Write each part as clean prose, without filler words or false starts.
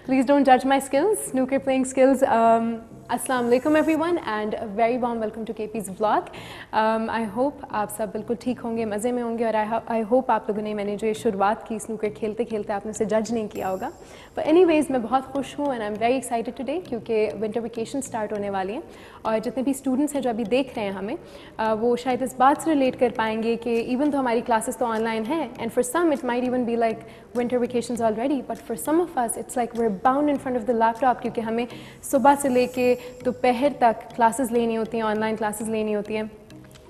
Please don't judge my skills, snooker playing skills. Assalamu alaikum everyone and a very warm welcome to KP's vlog. I hope आप सब बिल्कुल ठीक होंगे, मज़े में होंगे और I hope आप लोगों ने मैंने जो ये शुरुआत की स्नूकर खेलते खेलते आपने उसे जज नहीं किया होगा. But anyways मैं बहुत खुश हूँ and I'm very excited today क्योंकि winter vacation start होने वाली हैं और जितने भी students हैं जो अभी देख रहे हैं हमें वो शायद इस बात से relate कर पाएंगे कि even तो हमारी classes तो online हैं and for some it might even be like winter vacations already, but for some of us it's like we're bound in front of the laptop क्योंकि हमें सुबह से लेके दोपहर तक क्लासेस लेनी होती हैं, ऑनलाइन क्लासेस लेनी होती हैं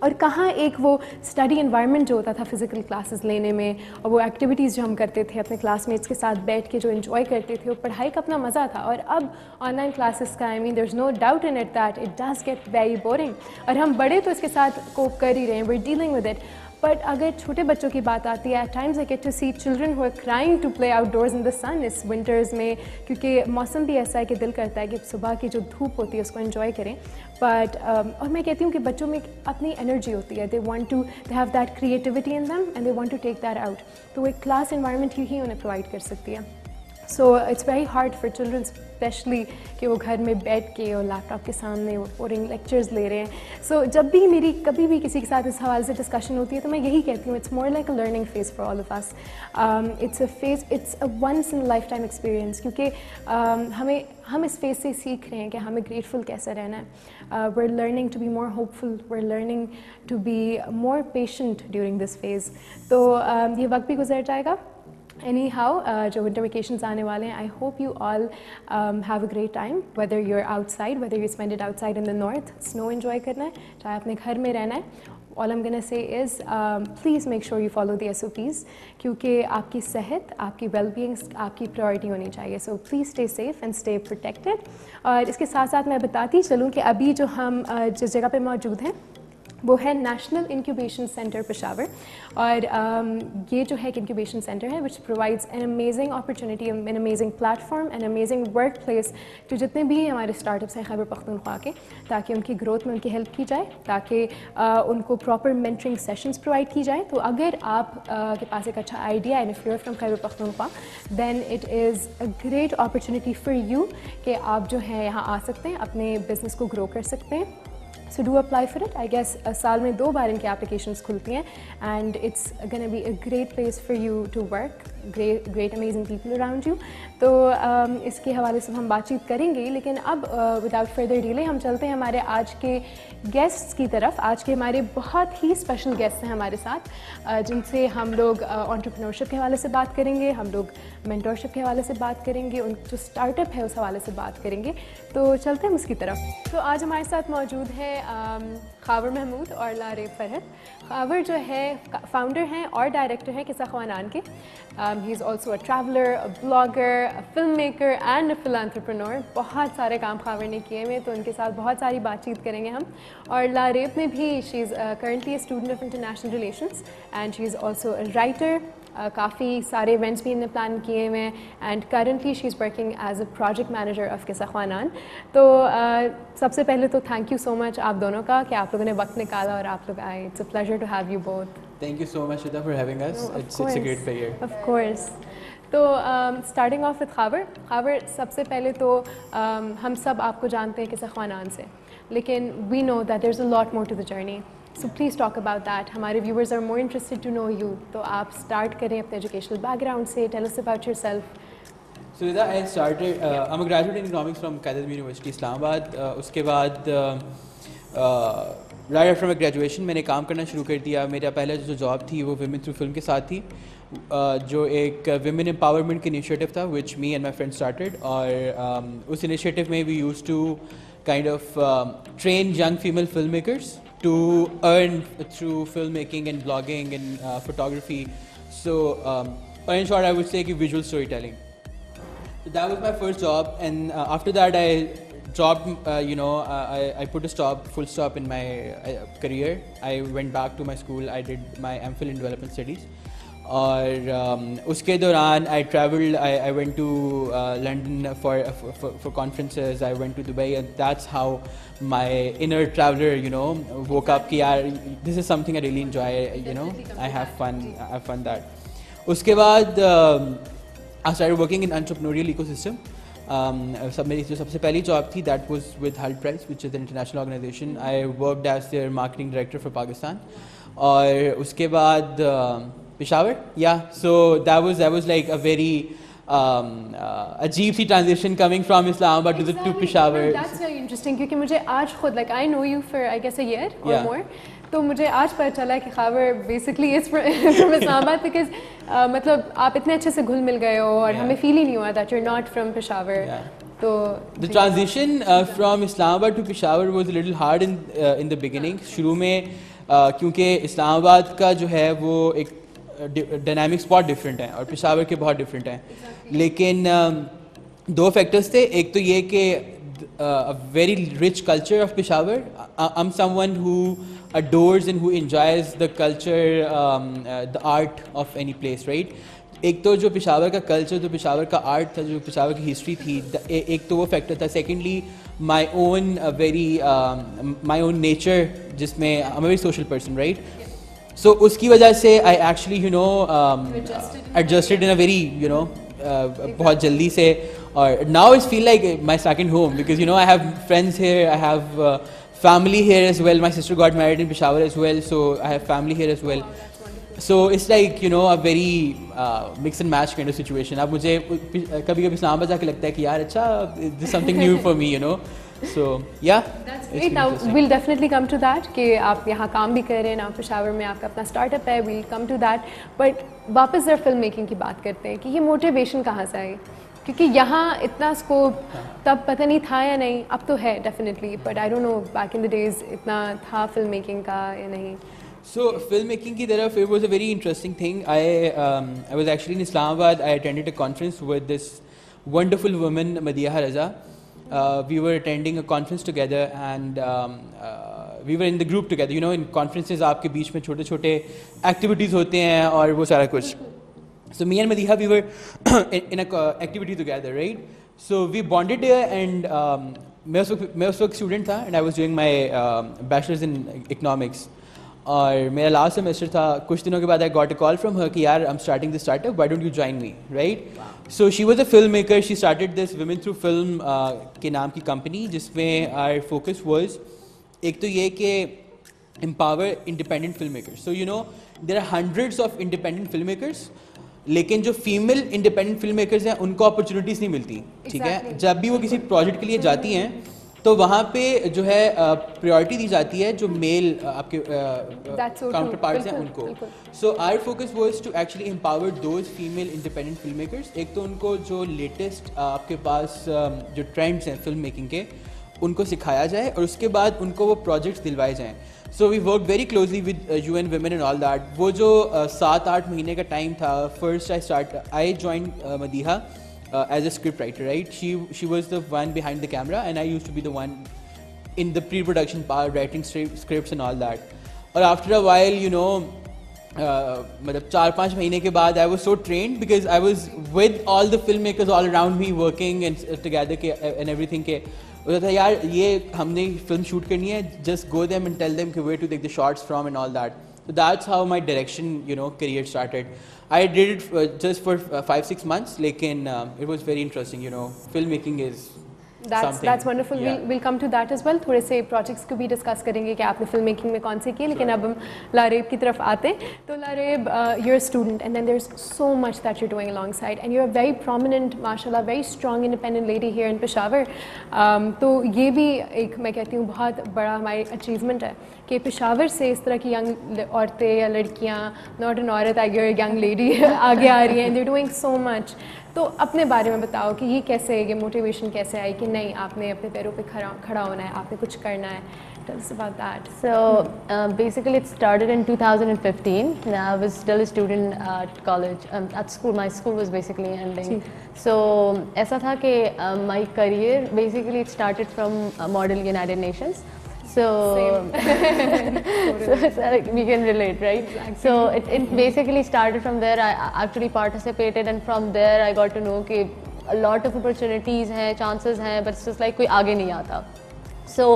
और कहाँ एक वो स्टडी एनवायरनमेंट जो होता था फिज़िकल क्लासेस लेने में और वो एक्टिविटीज़ जो हम करते थे अपने क्लासमेट्स के साथ बैठ के जो एंजॉय करते थे वो पढ़ाई का अपना मज़ा था. और अब ऑनलाइन क्लासेस का there is no doubt in it that it does get very boring और हम बड़े तो इसके साथ कोप कर ही रहे हैं, we are dealing with it. But अगर छोटे बच्चों की बात आती है, at times I get to see children who are crying to play outdoors in the sun इस विंटर्स में क्योंकि मौसम भी ऐसा है कि दिल करता है कि सुबह की जो धूप होती है उसको एंजॉय करें. बट और मैं कहती हूँ कि बच्चों में अपनी एनर्जी होती है, they have that creativity in them and they want to take that out. तो एक क्लास इन्वायरमेंट ही उन्हें प्रोवाइड कर सकती है. So it's very hard for children specially कि वो घर में बैठ के और लैपटॉप के सामने वो बोरिंग लेक्चर्स ले रहे हैं. सो जब भी मेरी कभी भी किसी के साथ इस हवाले से डिस्कशन होती है तो मैं यही कहती हूँ it's more like a learning phase for all of us. It's a once in lifetime experience क्योंकि हम इस फेज़ से सीख रहे हैं कि हमें ग्रेटफुल कैसे रहना है. We are learning to be more hopeful, we are learning to be more patient during this phase. तो ये वक्त भी गुजर जाएगा. Anyhow, जो winter vacations आने वाले हैं, I hope you all have a great time. Whether you're outside, whether you spend it outside in the north, snow enjoy करना है, चाहे अपने घर में रहना है. All I'm gonna say is, please make sure you follow the SOPs क्योंकि आपकी सेहत, आपकी well-being, आपकी priority होनी चाहिए. So please stay safe and stay protected. और इसके साथ साथ मैं बताती चलूँ कि अभी जो हम जिस जगह पे मौजूद हैं वो है नेशनल इंक्यूबेशन सेंटर पेशावर. और ये जो है एक इंक्यूबेशन सेंटर है which provides an amazing opportunity, an amazing platform, an amazing work place to जितने भी हमारे स्टार्टअप्स हैं खैबर पख्तूनख्वा के, ताकि उनकी ग्रोथ में उनकी हेल्प की जाए, ताकि उनको प्रॉपर मेंटरिंग सेशंस प्रोवाइड की जाए. तो अगर आप के पास एक अच्छा idea and if you are from Khyber Pakhtunkhwa then it is a great opportunity for you कि आप जो है यहाँ आ सकते हैं, अपने बिजनेस को ग्रो कर सकते हैं. So do apply for it. I guess साल में 2 बार इनकी applications खुलती हैं and it's gonna be a great place for you to work. Great amazing people around you. तो इसके हवाले से हम बातचीत करेंगे, लेकिन अब विदाउट फर्दर डिले हम चलते हैं हमारे आज के गेस्ट्स की तरफ. आज के हमारे बहुत ही स्पेशल गेस्ट हैं हमारे साथ जिनसे हम लोग एंटरप्रेन्योरशिप के हवाले से बात करेंगे, हम लोग मेंटरशिप के हवाले से बात करेंगे, उन जो स्टार्टअप है उस हवाले से बात करेंगे. तो चलते हैं उसकी तरफ. तो आज हमारे साथ मौजूद है खावर महमूद और लारेब फरहत. खावर जो है फाउंडर हैं और डायरेक्टर हैं किस्सा ख़वानान के. He is also a traveller, a blogger, a film maker and a philanthropreneur. बहुत सारे काम खावर ने किए हुए, तो उनके साथ बहुत सारी बातचीत करेंगे हम. और लारेब में भी she is currently a student of international relations and she is also a writer. काफ़ी सारे इवेंट्स भी इन्हें प्लान किए हुए हैं and currently she is working as a project manager of Qissa Khwanan. तो सबसे पहले तो थैंक यू सो मच आप दोनों का कि आप लोगों ने वक्त निकाला और आप लोग आए. It's a pleasure to have you both. Thank you so much, Shida, for having us. It's a great pleasure. Of course. तो स्टार्टिंग ऑफ विद खावर, सबसे पहले तो हम सब आपको जानते हैं किस्सा ख़वानान से, लेकिन we know that there is a lot more to the journey. So please talk about that. हमारे viewers are more interested to know you. तो आप स्टार्ट करें अपने एजुकेशनल बैकग्राउंड से. Tell us about yourself. So Shida, I started. I'm a graduate in economics from Qatar University, Islamabad. उसके बाद right after my graduation मैंने काम करना शुरू कर दिया. मेरा पहला जो जॉब थी वो विमेन थ्रू फिल्म के साथ थी, जो एक विमेन एम्पावरमेंट की इनिशिएटिव था which me and my friend started. और उस इनिशिएटिव में we use to kind of train young female film makers to earn through filmmaking and blogging and photography. So in short I would say visual storytelling. So that was my first job, and after that I dropped, I put a full stop in my career. I went back to my school. I did my MPhil in development studies. और उसके दौरान I traveled. I went to London for conferences. I went to Dubai, and that's how my inner traveler, woke up कि यार this is something I really enjoy. I have fun. that. उसके बाद I started working in entrepreneurial ecosystem. मेरी जो सबसे पहली job थी that was with Hull Price, which is an international organization. I worked as their marketing director for Pakistan. और उसके बाद Peshawar, yeah. So that was like a very अजीब सी transition coming from Islamabad to Peshawar. That's very interesting क्योंकि मुझे आज खुद like I know you for I guess a year or more. तो मुझे आज पता चला कि Khawar basically is from Islamabad because मतलब आप इतने अच्छे से घुल मिल गए हो और हमें फील ही नहीं हुआ that you are not from Peshawar. तो the transition from Islamabad to Peshawar was a little hard in the beginning. शुरू में क्योंकि इस्लामाबाद का जो है वो एक डायनामिक्स बहुत डिफरेंट है और पेशावर के बहुत डिफरेंट हैं. लेकिन दो फैक्टर्स थे. एक तो ये कि a very rich culture of Peshawar. I'm someone who adores and who enjoys the culture, the art of any place, right? एक तो जो पेशावर का कल्चर, जो पेशावर का आर्ट था, जो पेशावर की हिस्ट्री थी, एक तो वो फैक्टर था. सेकेंडली माई ओन नेचर जिसमें I am a very social person, right? So उसकी वजह से I actually adjusted in a very बहुत जल्दी से. और now it feel like my second home because I have friends here, I have family here as well. My sister got married in Peshawar as well, so I have family here as well. So it's like a very mix and match kind of situation. अब मुझे कभी-कभी इस्लामाबाद जाके लगता है कि यार अच्छा this is something new for me, So yeah. That's great. Now we'll definitely come to that कि आप यहाँ काम भी कर रहे हैं ना, पेशावर में आपका अपना स्टार्टअप है. We'll come to that. But वापस जरा फिल्म मेकिंग की बात करते हैं कि ये मोटिवेशन कहाँ से आई? क्योंकि यहाँ इतना स्कोप तब पता नहीं था या नहीं, अब तो है definitely, but I don't know back in the days इतना था फिल्म मेकिंग का या नहीं. So फिल्म मेकिंग की तरफ it was a very interesting thing. I was actually in Islamabad. I attended a conference with this wonderful woman Madiha Raza. We were attending a conference together and we were in the group together. In conferences आपके बीच में छोटे-छोटे activities होते हैं और वो सारा कुछ. So me and Madiha, we were in a activity together, right? So we bonded there and मैं उस वक्त student था and I was doing my bachelor's in economics. और मेरा last semester था. कुछ दिनों के बाद I got a call from her कि यार I'm starting this startup, why don't you join me, right? Wow. So she was a filmmaker. She started this Women Through Film के नाम की company जिसमें our focus was एक तो ये कि empower independent filmmakers. So there are hundreds of independent filmmakers. लेकिन जो फीमेल इंडिपेंडेंट फिल्म मेकर्स हैं उनको अपॉर्चुनिटीज़ नहीं मिलती. ठीक है, जब भी वो किसी प्रोजेक्ट के लिए जाती हैं तो वहाँ पे जो है प्रायोरिटी दी जाती है जो मेल आपके काउंटर पार्ट्स हैं उनको. So our focus was to actually empower those female independent filmmakers. एक तो उनको जो लेटेस्ट आपके पास जो ट्रेंड्स हैं फिल्म मेकिंग के उनको सिखाया जाए और उसके बाद उनको वो प्रोजेक्ट्स दिलवाए जाएँ. So we worked very closely with UN Women and all that. वो जो 7-8 महीने का टाइम था, first I joined Madiha as a script writer, right? She was the one behind the camera and I used to be the one in the pre-production part, writing scripts and all that. और after a while, मतलब 4-5 महीने के बाद I was so trained because I was with all the filmmakers all around me working and together and everything के बोला था यार ये हमने फिल्म शूट करनी है, just go them and tell them where to take the shots from and all that. So that's how my direction career started. I did it just for 5-6 months लेकिन it was very interesting. Filmmaking is That's wonderful. Yeah. We'll come to that as well. थोड़े से projects को भी discuss करेंगे कि आपने film making में कौन से किए. लेकिन अब हम लारेब की तरफ आते हैं. तो Lareb, you're a student and then there's so much that you're doing alongside and you're a very prominent, माशाल्लाह, very strong independent lady here in Peshawar. तो ये भी एक मैं कहती हूँ बहुत बड़ा हमारी achievement है कि पेशावर से इस तरह की यंग औरतें या लड़कियाँ, नॉट एन औरत, आई गियर यंग लेडी आगे आ रही हैं. They doing so much. तो अपने बारे में बताओ कि ये कैसे, ये मोटिवेशन कैसे आई कि नहीं आपने अपने पैरों पे खड़ा होना है, आपने कुछ करना है. Tell us about that. So basically it started in 2015. I was still a student at college, at school. My school was basically ending. So ऐसा था कि my career basically it started from Model United Nations. So we can relate, right? Exactly. So it basically started from there. I actually participated and from there I got to know कि a lot of opportunities हैं, chances हैं, but it's just like कोई आगे नहीं आता. So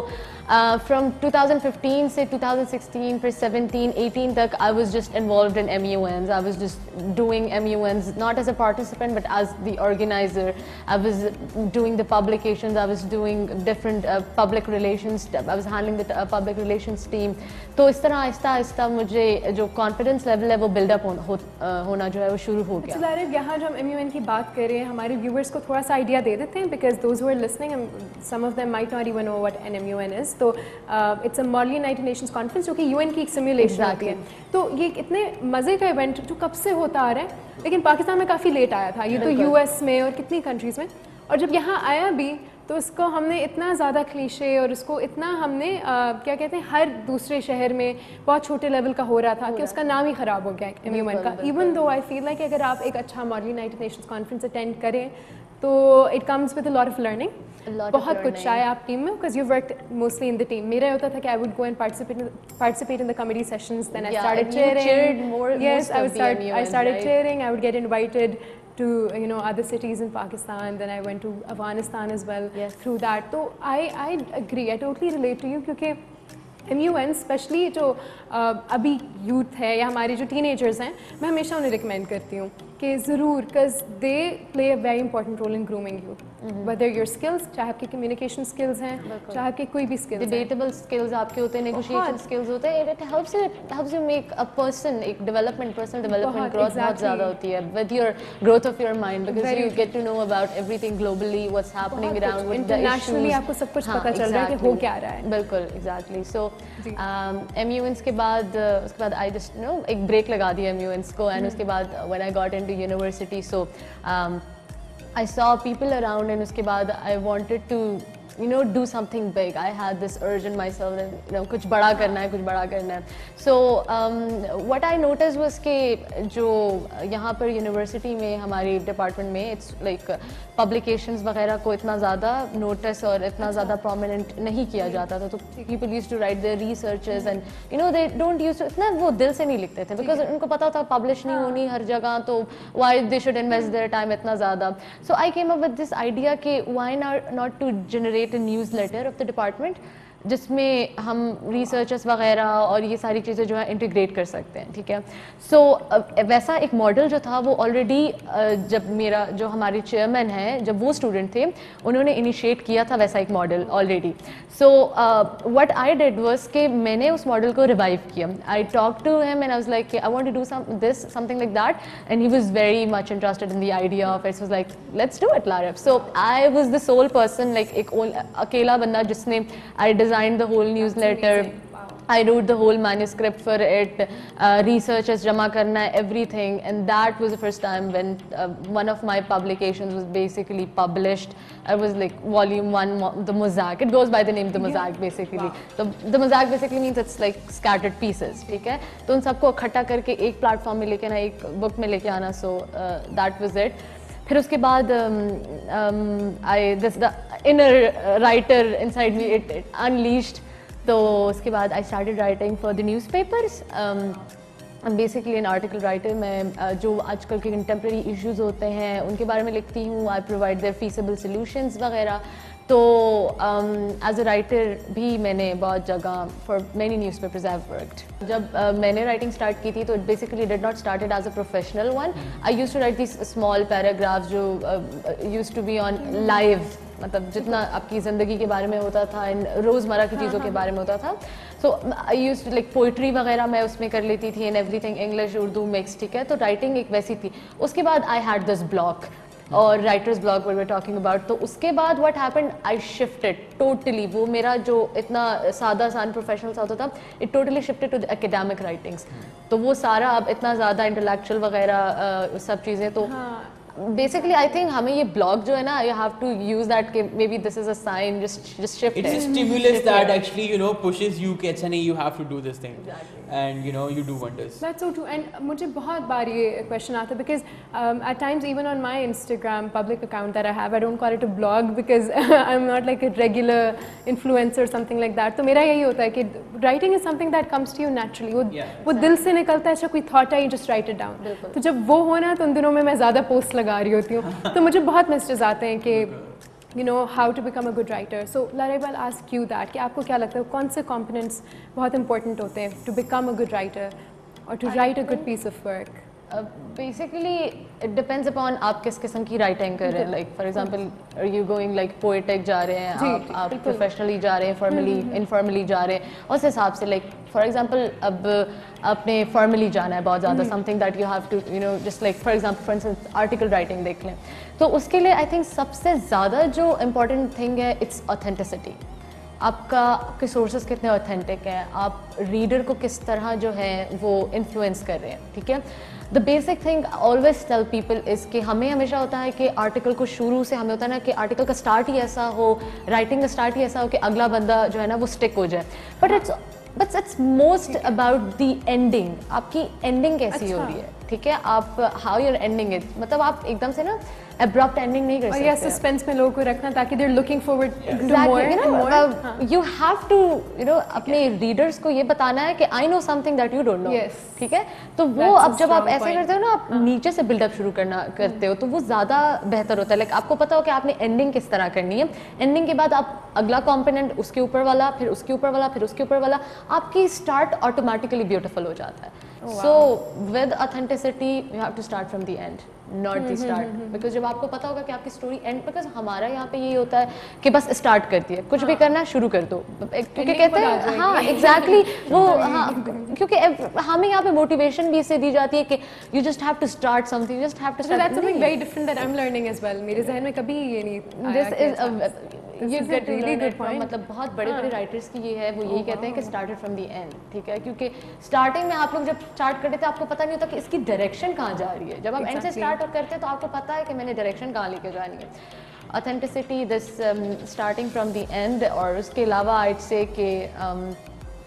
From 2015 से 2016 फिर 17, 18 तक I was just involved in MUNs. I was just doing MUNs not as a participant but as the organizer. I was doing the publications. I was doing different public relations. I was handling the public relations team. तो इस तरह आहिस्ता आहिस्ता मुझे जो confidence level है वो build up होना जो है वो शुरू हो गया. लारिब, यहाँ जो हम MUN की बात कर रहे हैं हमारे viewers को थोड़ा सा idea दे देते हैं because those who are listening, some of them might not even know what an MUN is. तो it's a Model United Nations Conference जो कि UN की एक simulation होती है. तो ये इतने मज़े का इवेंट जो कब से होता आ रहा है, लेकिन पाकिस्तान में काफ़ी लेट आया था. ये तो US में और कितनी कंट्रीज़ में, और जब यहाँ आया भी तो उसको हमने इतना ज़्यादा क्लीशे और उसको इतना हमने क्या कहते हैं हर दूसरे शहर में बहुत छोटे लेवल का हो रहा था कि उसका नाम ही ख़राब हो गया MUN का. Even though I feel like अगर आप एक अच्छा model United Nations conference attend करें तो it comes with a lot of learning. बहुत कुछ आया आप टीम में because you worked mostly in the team. मेरा होता था कि I would go and participate in the committee sessions, then I started chairing. Yes, I started chairing. I would get invited to other cities in Pakistan. Then I went to Afghanistan as well. Yes. Through that. So I agree. I totally relate to you क्योंकि MUN specially जो अभी youth है या हमारे जो teenagers हैं, मैं हमेशा उन्हें रिकमेंड करती हूँ कि ज़रूर, because they play a very important role in grooming you, whether your skills, चाहे आपके कम्युनिकेशन स्किल्स हैं, चाहे आपके कोई भी स्किल्स, डिबेटेबल स्किल्स आपके होते हैं, नेगोशिएशन स्किल्स होते हैं. It helps you make a person, एक डेवलपमेंट, पर्सनल डेवलपमेंट ग्रोथ बहुत ज़्यादा होती है with your growth of your mind, because you get to know about everything globally, what's happening around with the issues. Internationally आपको सब कुछ पता चल रहा है कि हो क्या रहा है. बिल्कुल, एग्जैक्टली. सो MUNs के बाद उसके बाद आई जस्ट एक ब्रेक लगा दिया MUNs को, एंड उसके बाद when I got into university, so I saw people around, and उसके बाद I wanted to do something big. I had this urge in myself that कुछ बड़ा करना है. So what I noticed was कि जो यहाँ पर यूनिवर्सिटी में हमारी डिपार्टमेंट में it's like publications वगैरह को इतना ज़्यादा नोटिस और इतना ज़्यादा prominent नहीं किया जाता था. तो people used to write their researches and they don't used to, इतना वो दिल से नहीं लिखते थे because उनको पता था publish नहीं होनी हर जगह, तो why they should invest their time इतना ज़्यादा. So I came up with this idea कि why not to generate a newsletter of the department जिसमें हम रिसर्चर्स वगैरह और ये सारी चीज़ें जो है इंटीग्रेट कर सकते हैं. ठीक है. सो वैसा एक मॉडल जो था वो ऑलरेडी जब मेरा जो हमारे चेयरमैन हैं जब वो स्टूडेंट थे उन्होंने इनिशिएट किया था वैसा एक model already. So what I did was कि मैंने उस मॉडल को रिवाइव किया. I talk to him and I was like I want to do something like that, and he was very much interested in the idea of it. Was like let's do it Larib. So I was the sole person, like एक अकेला बंदा जिसने आई designed the whole newsletter. I wrote the whole manuscript for it, researches जमा करना, everything, and that was the first time when one of my publications was basically published. It was like volume 1, the Mosaic. It goes by the name the Mosaic basically. So the Mosaic basically means it's like scattered pieces. ठीक है. तो उन सबको इकट्ठा करके एक platform में लेके आना, एक बुक में लेके आना. So that was it. फिर उसके बाद the inner writer inside me it unleashed. तो उसके बाद I started writing for the newspapers. I'm basically an article writer. मैं जो आजकल के contemporary issues होते हैं उनके बारे में लिखती हूँ. I provide their feasible solutions वगैरह. तो एज अ राइटर भी मैंने बहुत जगह for many newspapers I have worked. जब मैंने राइटिंग स्टार्ट की थी तो it basically did not started as a professional one. I used to write this small paragraphs जो used to be on live, मतलब जितना आपकी ज़िंदगी के बारे में होता था, इन रोज़मर्रा की चीज़ों के बारे में होता था. So I used to like poetry वगैरह मैं उसमें कर लेती थी, and everything English Urdu mix. ठीक है. तो राइटिंग एक वैसी थी. उसके बाद आई हैड दिस ब्लॉग और writers blog were talking about. तो उसके बाद what happened, I shifted totally. वो मेरा जो इतना सादा सान प्रोफेशनल सा होता था, it totally shifted to the academic writings. तो वो सारा अब इतना ज़्यादा इंटेलेक्चुअल वगैरह सब चीज़ें. तो basically I think हमें ये blog जो है ना, you have to use that कि maybe this is a sign, just shift it. It's a stimulus that actually pushes you कि अच्छा नहीं, you have to do this thing. Exactly. And you do wonders. That's so true. And मुझे बहुत बार ये question आता है because at times even on my Instagram public account that I have, I don't call it a blog because I'm not like a regular influencer or something like that. तो मेरा यही होता है कि writing is something that comes to you naturally. वो दिल से निकलता है. अच्छा कोई thought है, you just write it down. तो जब वो होना तो उन दिनों में मैं ज़्यादा post लगा रही होती हूँ. तो मुझे बहुत मैसेजेस आते हैं कि you know how to become a good writer. So Lareeb, I'll ask you that कि आपको क्या लगता है कौन से components बहुत important होते हैं to become a good writer or to write a good piece of work? Basically it depends upon आप किस किस्म की राइटिंग कर रहे हैं. Like for example are you going like poetic जा रहे हैं, आप प्रोफेशनली जा रहे हैं, फॉर्मली इनफॉर्मली जा रहे हैं, उस हिसाब से लाइक फॉर एग्जांपल अब आपने फॉर्मली जाना है बहुत ज़्यादा, something that you have to you know just like for example for instance article writing देख लें, तो उसके लिए आई थिंक सबसे ज़्यादा जो इम्पोर्टेंट थिंग है इट्स ऑथेंटिसिटी. आपके सोर्सेज कितने ऑथेंटिक हैं, आप रीडर को किस तरह जो है वो इन्फ्लुएंस कर रहे हैं. ठीक है, the basic thing always tell people is कि हमें हमेशा होता है कि आर्टिकल को शुरू से हमें होता है ना कि आर्टिकल का स्टार्ट ही ऐसा हो, राइटिंग का स्टार्ट ही ऐसा हो कि अगला बंदा जो है ना वो स्टिक हो जाए. But it's most about the ending. आपकी एंडिंग कैसी हो रही है. ठीक है, आप हाउ यूर एंडिंग इट, मतलब आप एकदम से ना एब्रप्ट एंडिंग नहीं कर सकते. या सस्पेंस में लोगों को रखना ताकि they are looking forward to more. You have to you know अपने रीडर्स को ये बताना है कि I know something that you don't know. ठीक है, तो वो अब जब आप ऐसे करते हो ना, आप नीचे से बिल्डअप शुरू करते हो, तो वो ज़्यादा बेहतर होता है. लाइक आपको पता हो कि आपने एंडिंग किस तरह करनी है. एंडिंग के बाद आप अगला कॉम्पोनेंट, उसके ऊपर वाला, फिर उसके ऊपर वाला, फिर उसके ऊपर वाला, आपकी स्टार्ट ऑटोमेटिकली ब्यूटीफुल हो जाता है. So with authenticity you have to start from the end, not the start, because जब आपको पता होगा कि आपकी स्टोरी एंड, बिकॉज हमारा यहाँ पे ये होता है कि बस स्टार्ट करती है, कुछ भी करना शुरू कर दो, क्योंकि कहते हैं हाँ एग्जैक्टली वो हाँ, क्योंकि हमें यहाँ पे मोटिवेशन भी इससे दी जाती है कि you just have to start something, just have to start. That's something very different that I'm learning as well. मेरे जहन में कभी ये नहीं आया. This is you get really good point. मतलब बहुत बड़े बड़े राइटर्स की ये है, वो यही कहते हैं कि स्टार्टेड फ्रॉम द एंड. ठीक है, क्योंकि स्टार्टिंग में आप लोग जब स्टार्ट करते थे आपको पता नहीं होता कि इसकी डायरेक्शन कहाँ जा रही है. जब आप एंड से स्टार्ट करते हैं तो आपको पता है कि मैंने डायरेक्शन कहाँ लेके जानी है. Authenticity, this starting from the end, और उसके अलावा आई से कि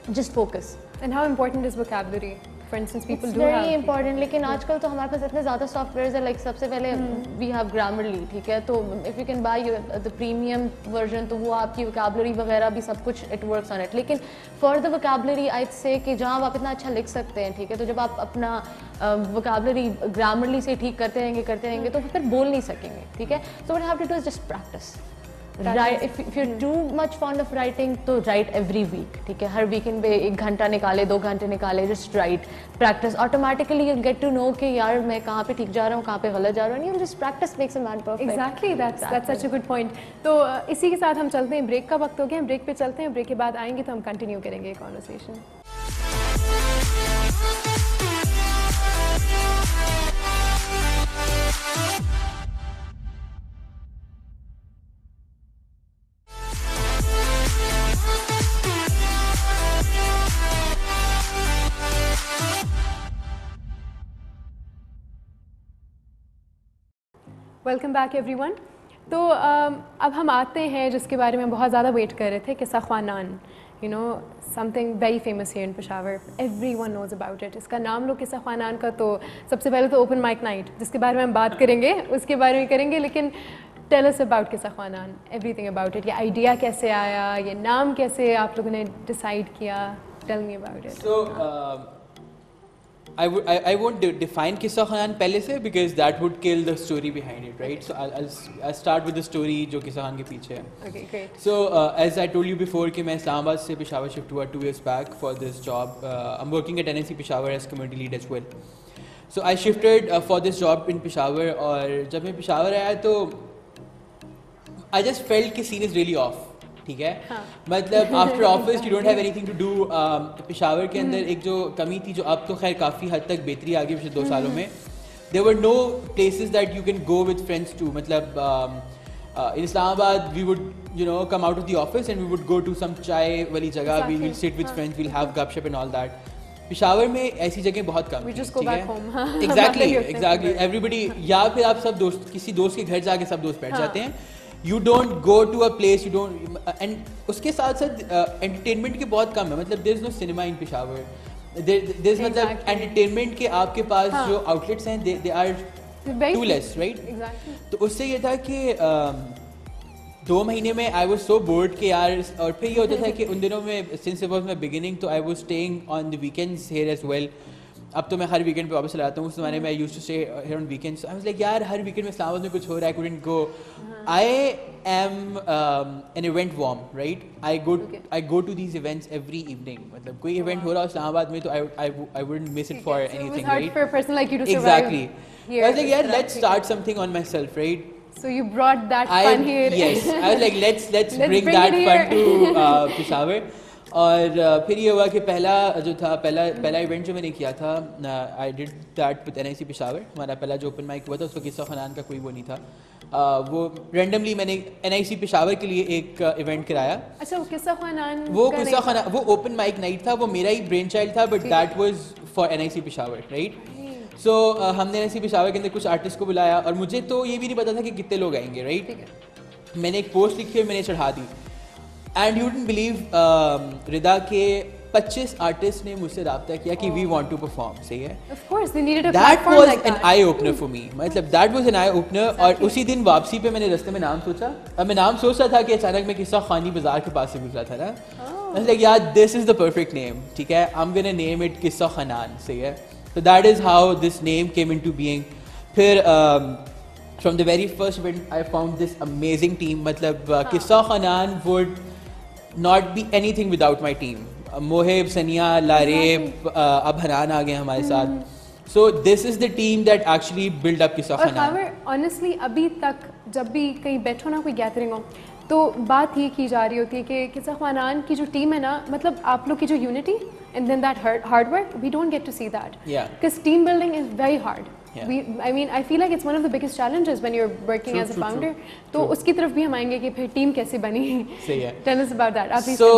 just focus. And how important is vocabulary? For instance, people It's do very have important, लेकिन आजकल तो हमारे पास इतने ज़्यादा सॉफ्टवेयर्स है. लाइक सबसे पहले वी हैव ग्रामरली. ठीक है, तो if you can by the premium version, तो वो आपकी वोकैबुलरी वगैरह भी सब कुछ इट वर्क्स ऑन इट. लेकिन फॉर द वोकैबुलरी आई से कि जहाँ आप इतना अच्छा लिख सकते हैं, ठीक है, तो जब आप अपना वोकैबुलरी ग्रामरली से ठीक करते रहेंगे तो फिर बोल नहीं सकेंगे. ठीक है, so what you have to do is just practice. Right, if you too much fond of writing तो राइट एवरी वीक. ठीक है, हर वीकेंड पे 1 घंटा निकाले, 2 घंटे निकाले, just write, practice. Automatically you get to know कि यार मैं कहाँ पे ठीक जा रहा हूँ, कहाँ पे गलत जा रहा हूँ. Just practice makes a man perfect. Exactly, that's such a good point. तो इसी के साथ हम चलते हैं, ब्रेक का वक्त हो गया, हम ब्रेक पे चलते हैं. ब्रेक के बाद आएंगे तो हम कंटिन्यू करेंगे ये कॉन्वर्सेशन. Welcome back everyone. तो अब हम आते हैं जिसके बारे में बहुत ज़्यादा वेट कर रहे थे, Qissa Khwanan. You know something very famous here in Peshawar, everyone knows about it. इसका नाम लो किस्सा ख्वानान का, तो सबसे पहले तो ओपन माइक नाइट जिसके बारे में हम बात करेंगे उसके बारे में करेंगे. लेकिन टेल अस अबाउट किस्सा ख्वानान, एवरीथिंग अबाउट इट. ये आइडिया कैसे आया, ये नाम कैसे आप लोगों ने डिसाइड किया? Tell me about it. So I won't define Kissa Khanan पहले से, because that would kill the story behind it, right? So I'll start with the story जो Kissa Khan के पीछे है. Okay, great. So as I told you before कि मैं इस्लामाबाद से Peshawar shift हुआ 2 years back for this job. I'm working at NSC Peshawar as community lead as well. So I shifted for this job in Peshawar, और जब मैं पेशावर आया तो I just felt कि scene is really off. ठीक है, मतलब after office you don't have anything to do. Peshawar के अंदर एक जो कमी थी, जो अब तो खैर काफ़ी हद तक बेहतरी आ गई पिछले 2 सालों में. There were no places that you can go with friends too. मतलब in Islamabad we would you know come out of the office and we would go to some chai वाली जगह, we will sit with friends, we'll have gupshup and all that. Peshawar में ऐसी जगह बहुत कम है. ठीक है, एग्जैक्टली एवरीबडी, या फिर आप सब दोस्त किसी दोस्त के घर जाके सब दोस्त बैठ जाते हैं. You don't go to a place, you don't, and उसके साथ साथ entertainment के बहुत कम है. मतलब there is no cinema in Peshawar. There's मतलब entertainment के आपके पास जो outlets हैं they are too less, right? Exactly. तो उससे ये था कि 2 महीने में I was so bored कि यार, और फिर ये होता था कि उन दिनों में since it was my beginning, तो I was staying on the weekends here as well. अब तो मैं हर वीकेंड पे वापस चला जाता हूँ. उस ज़माने में I used to stay here on weekends. I was like यार हर वीकेंड में इस्लामाबाद में कुछ हो रहा है, I couldn't go. I am an event warm, right. I go to these events every evening. मतलब कोई इवेंट हो रहा है इस्लामाबाद में तो I wouldn't miss it for anything, right. For a person like you to survive Exactly. here. I was like, yeah, let's start something on myself, right? So you brought that fun here. Yes, I was like, let's bring bring that it fun here. to Peshawar. और फिर ये हुआ कि पहला event जो मैंने किया था, I did that with NIC Peshawar. हमारा पहला जो ओपन माइक हुआ था उसको किस्सा खनान का कोई वो नहीं था. वो रेंडमली मैंने NIC पेशावर के लिए एक इवेंट कराया. अच्छा, वो किस्सा खनान वो ओपन माइक नाइट था, वो मेरा ही ब्रेन चाइल्ड था, but that was for NIC Peshawar, right. So हमने NIC पेशावर के अंदर कुछ आर्टिस्ट को बुलाया और मुझे तो ये भी नहीं पता था कि कितने लोग आएंगे, राइट. मैंने एक पोस्ट लिखी और मैंने चढ़ा दी. एंड यू वुडंट बिलीव रिदा के 25 आर्टिस्ट ने मुझसे रब्ता किया कि वी वांट टू परफॉर्म. सही है. Of course, they needed a that platform was like an that. Eye opener for me. मतलब that was an eye opener. और उसी दिन वापसी पे मैंने रास्ते में नाम सोचा. अब मैं नाम सोच रहा था कि अचानक मैं किस्सा खानी बाजार के पास से गुजरा था ना. I was like, yeah, this is the perfect name. ठीक है, I'm gonna name it किस्सा खनान. सही है. So that is how this name came into being. फिर from the very first event I found this amazing team. मतलब किस्सा खनान would not be anything without my team. Mohib, सनिया, लारेब, अब हनान आ गए हमारे साथ. So this is the team that actually built up किस्सा और खनान. however, honestly अभी तक जब भी कहीं बैठो ना, कोई गैदरिंग हो, तो बात ये की जा रही होती है कि किस्सा खनान की जो टीम है ना, मतलब आप लोग की जो unity and then that hard work, we don't get to see that. Yeah. Because team building is very hard. Yeah. I feel like it's one of the biggest challenges when you're working as a founder. तो उसकी तरफ भी हम आएंगे कि फिर team कैसे बनी. सही है. Tell us about that. आप So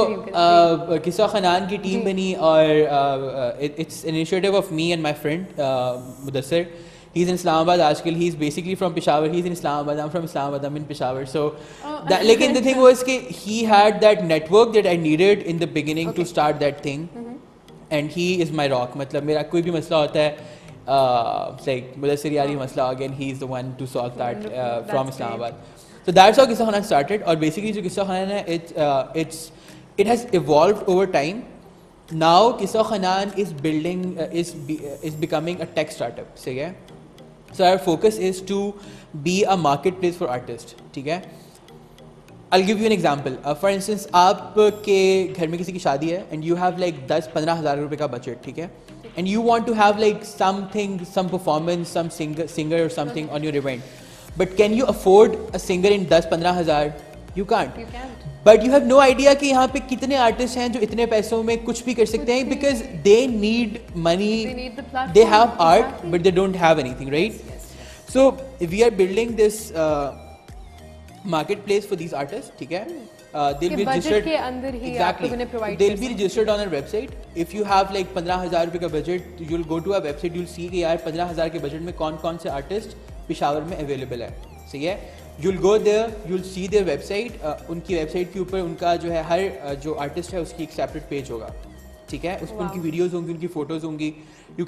किस्सा खनान की टीम बनी और it's an initiative of me and my friend Mudassir. He's in Islamabad आजकल. He's basically from Peshawar. He's in Islamabad. I'm from Islamabad. I'm in Peshawar. So लेकिन the thing was कि he had that network that I needed in the beginning to start that thing. And he is my rock. मतलब मेरा कोई भी मसला होता है, like Mudassir यारी मसला आ गया, and he is the one to solve that from Islamabad. So that's how किस्सा खनान started. और basically जो किस्सा खनान है, it has evolved over time. Now किस्सा खनान is building is becoming a tech startup. सही है. So our focus is to be a marketplace for artists. ठीक है. I'll give you an example. For instance, आपके घर में किसी की शादी है and you have like 10-15 हज़ार रुपए का बजट, ठीक है, and you want to have like something, some performance, some singer or something on your event, but can you afford a singer in 10-15 हज़ार? You can't. You can't. But you have no idea कि यहाँ पे कितने artist हैं जो इतने पैसों में कुछ भी कर सकते हैं, because they need money, They need the platform. they have art, Exactly. but they don't have anything, right? Yes. So we are building this marketplace for these artists. ठीक है. They'll be budget registered. के अंदर ही आप Exactly. लोगों ने provide They'll कर be सकते registered on our website. If you have like 15,000 रुपए का budget, you'll go to our website. You'll see कि यार 15,000 के बजट में कौन-कौन से आर्टिस्ट पेशावर में अवेलेबल है. सही है. You'll go there. You'll see their website. उनकी वेबसाइट के ऊपर उनका जो है हर जो आर्टिस्ट है उसकी एक सेपरेट पेज होगा. ठीक है. उस पर उनकी वीडियोस होंगी, उनकी फोटोज होंगी. You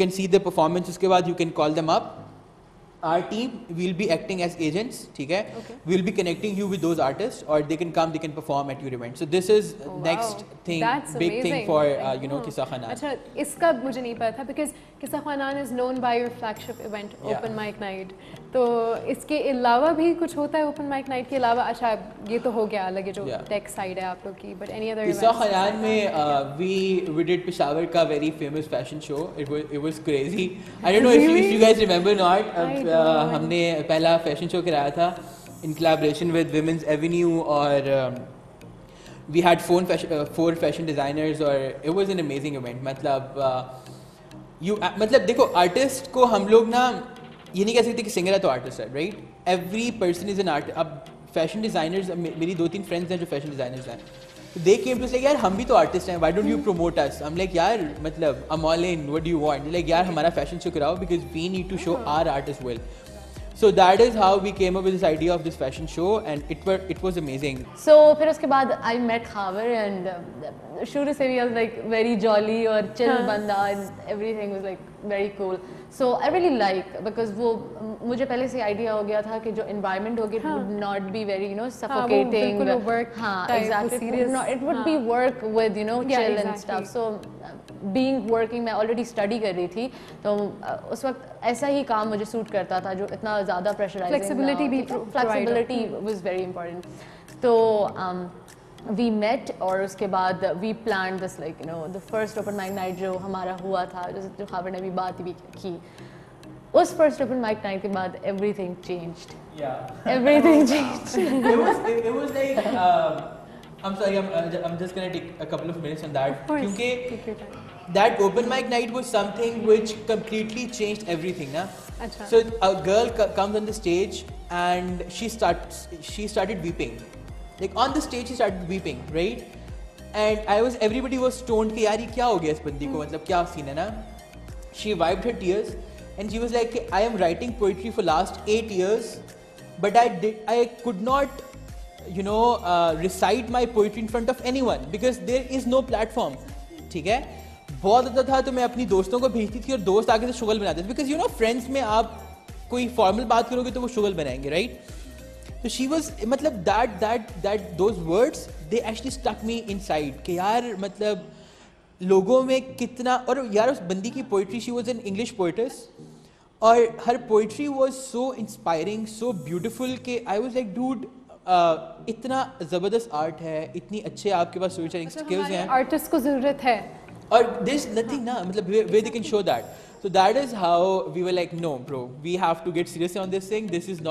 can see the performance. उसके बाद you can call them up. Our team will be acting as agents, ठीक है? Okay. We'll be connecting you with those artists, or they can come, they can perform at your event. So this is next thing, That's big thing amazing. for you know किस्सा खनान. अच्छा, इसका मुझे नहीं पता था because किस्सा खनान is known by your flagship event, Yeah. Open Mic Night. तो इसके अलावा भी कुछ होता है Open Mic Night के अलावा? अच्छा, ये तो हो गया अलग, ये जो Yeah. tech side है आप लोग की, but any other किस्सा events? खनान में we did Peshawar का very famous fashion show. It was crazy. I don't know if you guys remember not. हमने पहला फैशन शो कराया था in collaboration with Women's Avenue और we had four fashion designers और it was an amazing event. मतलब देखो artist को हम लोग ना ये नहीं कह सकते कि सिंगर है तो आर्टिस्ट है, right? Every person is an art. अब फैशन डिज़ाइनर्स, मेरी 2-3 फ्रेंड्स हैं जो फैशन डिज़ाइनर्स हैं, दे केम टू से यार हम भी तो आर्टिस्ट हैं, व्हाई डोंट यू प्रमोट अस? हम लाइक यार मतलब I'm all in, what do you want? Like यार हमारा फैशन शो कराओ because we need to show our art as well. So that is how we came up with this idea of this fashion show and it was amazing. So फिर उसके बाद I met Khaver and शुरू से भी I was like very jolly और chill बंदा and everything was like very cool. So I really like because वो मुझे पहले से idea हो गया था कि जो environment होगी it would not be very suffocating. बिल्कुल work हाँ type, exactly. serious. It would be work with chill and exactly. stuff. So being working, मैं ऑलरेडी स्टडी कर रही थी, तो उस वक्त ऐसा ही काम मुझे सूट करता था जो इतना ज़्यादा प्रेशराइजिंग, फ्लेक्सिबिलिटी भी, फ्लेक्सिबिलिटी वाज वेरी इंपॉर्टेंट. तो वी मेट और उसके बाद we plan this like you know the first open mic night जो हमारा हुआ था, जो खाबर ने अभी बात भी की. उस फर्स्ट ओपन माइक नाइट के बाद everything changed. Everything changed. it was like I'm sorry, I'm just gonna take a couple of minutes on that. Take your क्योंकि time. that open mic night was something which completely changed everything, na? अच्छा. So a girl comes on the stage and she started weeping. Like on the stage she started weeping, right? And everybody was stoned कि यार ये क्या हो गया इस बंदी को, मतलब क्या सीन है ना? She wiped her tears and she was like, I am writing poetry for last 8 years, but I could not, you know, recite my poetry in front of anyone because there is no platform. ठीक है? बहुत होता था तो मैं अपनी दोस्तों को भेजती थी और दोस्त आगे से शुगल बनाते थे, बिकॉज यू नो फ्रेंड्स में आप कोई फॉर्मल बात करोगे तो वो शुगल बनाएंगे, राइट? तो शी वॉज, मतलब that those words they actually stuck me inside कि यार मतलब लोगों में कितना, और यार उस बंदी की poetry, she was an English poets और her poetry was so inspiring, so beautiful कि आई वॉज लाइक डूड इतना ज़बरदस्त आर्ट है, इतनी अच्छे आपके पास स्टोरी टेलिंग स्किल्स हैं, आर्टिस्ट को ज़रूरत है और देयर इज नथिंग ना, मतलब where they can show that. So that is how we were like, no bro, we have to get serious on this thing. This is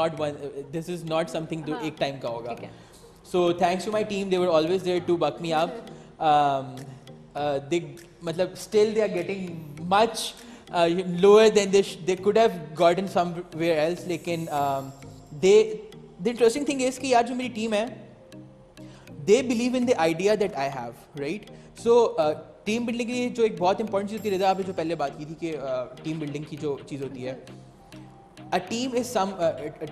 not something जो एक time का होगा. So thanks to my team, they were always there to buck me up. They मतलब still they are getting much lower than they could have gotten somewhere else. लेकिन the interesting thing is कि यार जो मेरी team है, they believe in the idea that I have, right? So team building के लिए जो एक बहुत इंपॉर्टेंट चीज़ होती है, रज़ा आपने जो पहले बात की थी कि टीम बिल्डिंग की जो चीज़ होती है, अ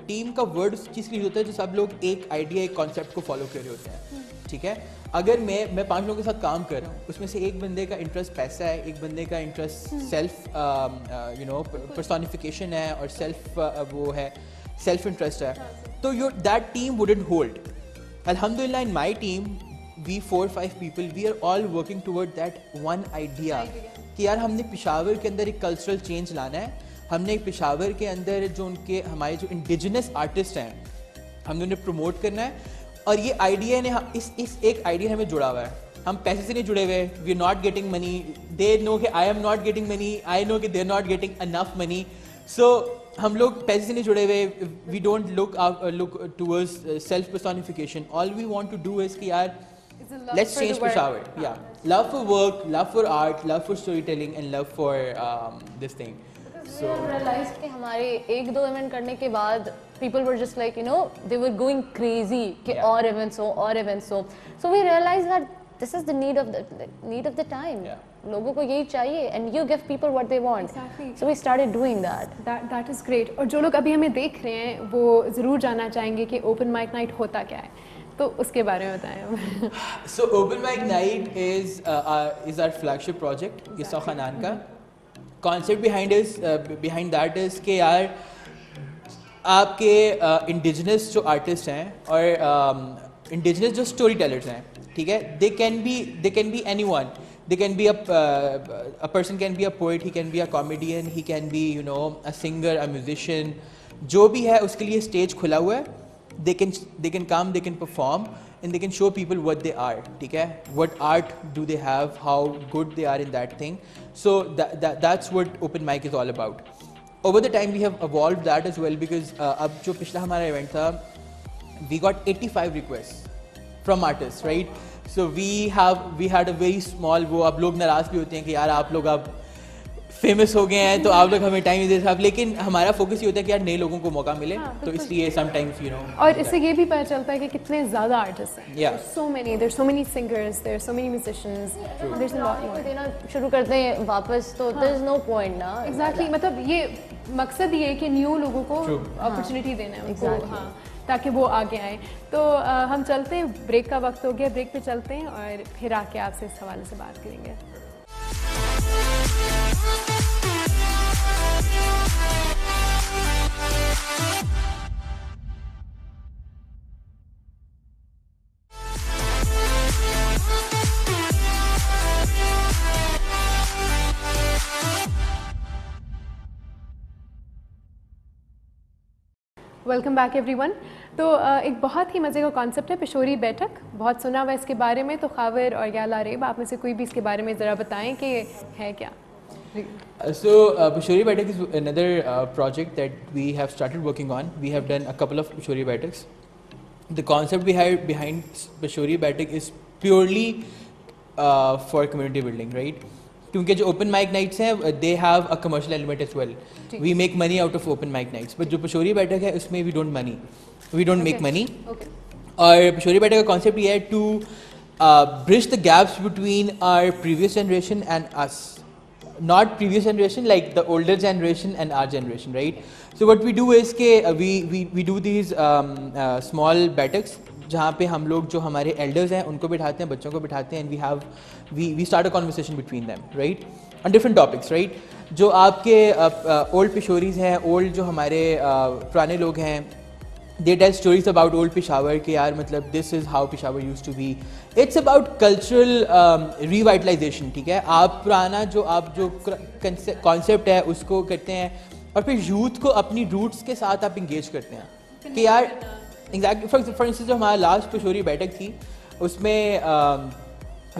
टीम का वर्ड उस चीज़ के लिए होता है जो सब लोग एक आइडिया, एक कॉन्सेप्ट को फॉलो कर रहे होते हैं, ठीक है? अगर मैं 5 लोगों के साथ काम कर रहा हूँ, उसमें से एक बंदे का इंटरेस्ट पैसा है, एक बंदे का interest self you know personification है और वो है सेल्फ इंटरेस्ट है, तो दैट टीम वुडंट होल्ड. अल्हम्दुलिल्लाह इन my team we 4-5 people, we are all working toward that one idea कि यार हमने पेशावर के अंदर एक कल्चरल चेंज लाना है, हमने पेशावर के अंदर जो हमारे जो इंडिजिनस आर्टिस्ट हैं हमने उन्हें प्रमोट करना है, और ये आइडिया ने इस एक आइडिया हमें जुड़ा हुआ है. हम पैसे से नहीं जुड़े हुए, we are not getting money, they know कि I am not getting money, I know कि they are not getting enough money. So हम लोग पैसे से नहीं जुड़े हुए, we don't look towards self personification. All we want to do is कि यार let's change Peshawar. Yeah, love for work, love for art, love for storytelling, and love for this thing. So realized कि हमारे 1-2 event करने के बाद people were just like, you know, they were going crazy कि और events हो. So we realized that this is the need of the time. Yeah. लोगों को यही चाहिए, and you give people what they want. Exactly. So we started doing that. That is great. और जो लोग अभी हमें देख रहे हैं वो ज़रूर जानना चाहेंगे कि ओपन माइक नाइट होता क्या है, तो उसके बारे में बताएं. So open mic night is our flagship project, ईसा खानान का. Concept behind that is कि यार आपके इंडिजिनस जो आर्टिस्ट हैं और इंडिजिनस जो स्टोरी टेलर्स हैं, ठीक है, they can be anyone. They can be a person can be a poet, he can be a comedian, he can be, you know, a singer, a musician. जो भी है उसके लिए स्टेज खुला हुआ है. They can come, they can perform, and they can show people what they are, ठीक है? What art do they have, how good they are in that thing. So that's what open mic is all about. Over the time we have evolved that as well, because अब जो पिछला हमारा event था, we got 85 requests from artists, right? So we had a very small, वो अब लोग नाराज़ भी होते हैं कि यार आप लोग अब फेमस हो गए हैं तो आप लोग हमें टाइम नहीं दे सकते, लेकिन हमारा फोकस ये होता है कि यार नए लोगों को मौका मिले, तो इसलिए समटाइम्स यू नो. और इससे ये भी पता चलता है कि कितने ज़्यादा आर्टिस्ट हैं. Yeah. There's so many singers, there's so many musicians, there's a lot more. देना शुरू करते हैं वापस तो there is no point ना. Exactly, मतलब ये मकसद ये है कि न्यू लोगों को अपॉर्चुनिटी देना है उनको, हाँ, ताकि वो आगे आए. तो हम चलते हैं, ब्रेक का वक्त हो गया, ब्रेक पे चलते हैं और फिर आके आपसे इस हवाले से बात करेंगे. Welcome back everyone. तो एक बहुत ही मज़े का कॉन्सेप्ट है पिशोरी बैठक, बहुत सुना हुआ इसके बारे में। तो खावर और या लारेब, आप में से कोई भी इसके बारे में ज़रा बताएं कि है क्या? So Pishori Baitak is another project that we have started working on. We have done a couple of Pishori Baitaks. The concept behind Pishori Baitak is purely for community building, right? क्योंकि जो open mic nights हैं, they have a commercial element as well. We make money out of open mic nights. But जो Pishori Baitak है, उसमें we don't make money. और Pishori Baitak का concept ये है to bridge the gaps between our previous generation and us. Not previous generation, like the older generation and our generation, right? So what we do is कि we do these small baitaks जहाँ पे हम लोग जो हमारे elders हैं उनको बिठाते हैं, बच्चों को बिठाते हैं, and we start a conversation between them, right? On different topics, right? जो आपके old Pishoris हैं, old जो हमारे पुराने लोग हैं, they tell stories about old Peshawar कि यार मतलब this is how Peshawar used to be. It's about cultural revitalization, ठीक है? आप पुराना जो concept है उसको करते हैं और फिर youth को अपनी roots के साथ आप engage करते हैं कि यार exactly for instance जो हमारा last Pishori बैठक थी उसमें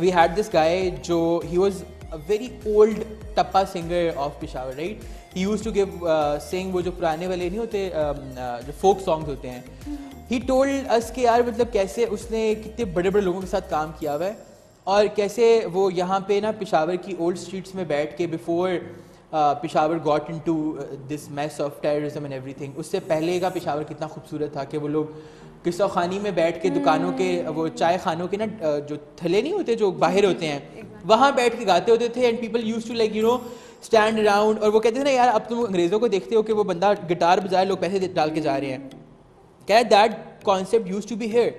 we had this guy जो he was a very old tappa singer of Peshawar, right? He used to give sing वो जो पुराने वाले नहीं होते जो folk songs होते हैं. He told us कि यार मतलब कैसे उसने कितने बड़े बड़े लोगों के साथ काम किया हुआ है और कैसे वो यहाँ पे ना पेशावर की ओल्ड स्ट्रीट्स में बैठ के before Peshawar got into this mass of terrorism and everything, उससे पहले का पेशावर कितना खूबसूरत था कि वो लोग किस्सा खानी में बैठ के दुकानों के वो चाय खानों के ना जो थले नहीं होते जो बाहर होते हैं वहाँ बैठ के गाते होते थे and people used to like you know stand around और वो कहते थे ना यार अब तुम अंग्रेज़ों को देखते हो कि वो बंदा गिटार बजाए लोग पैसे डाल के जा रहे हैं. क्या that concept used to be here,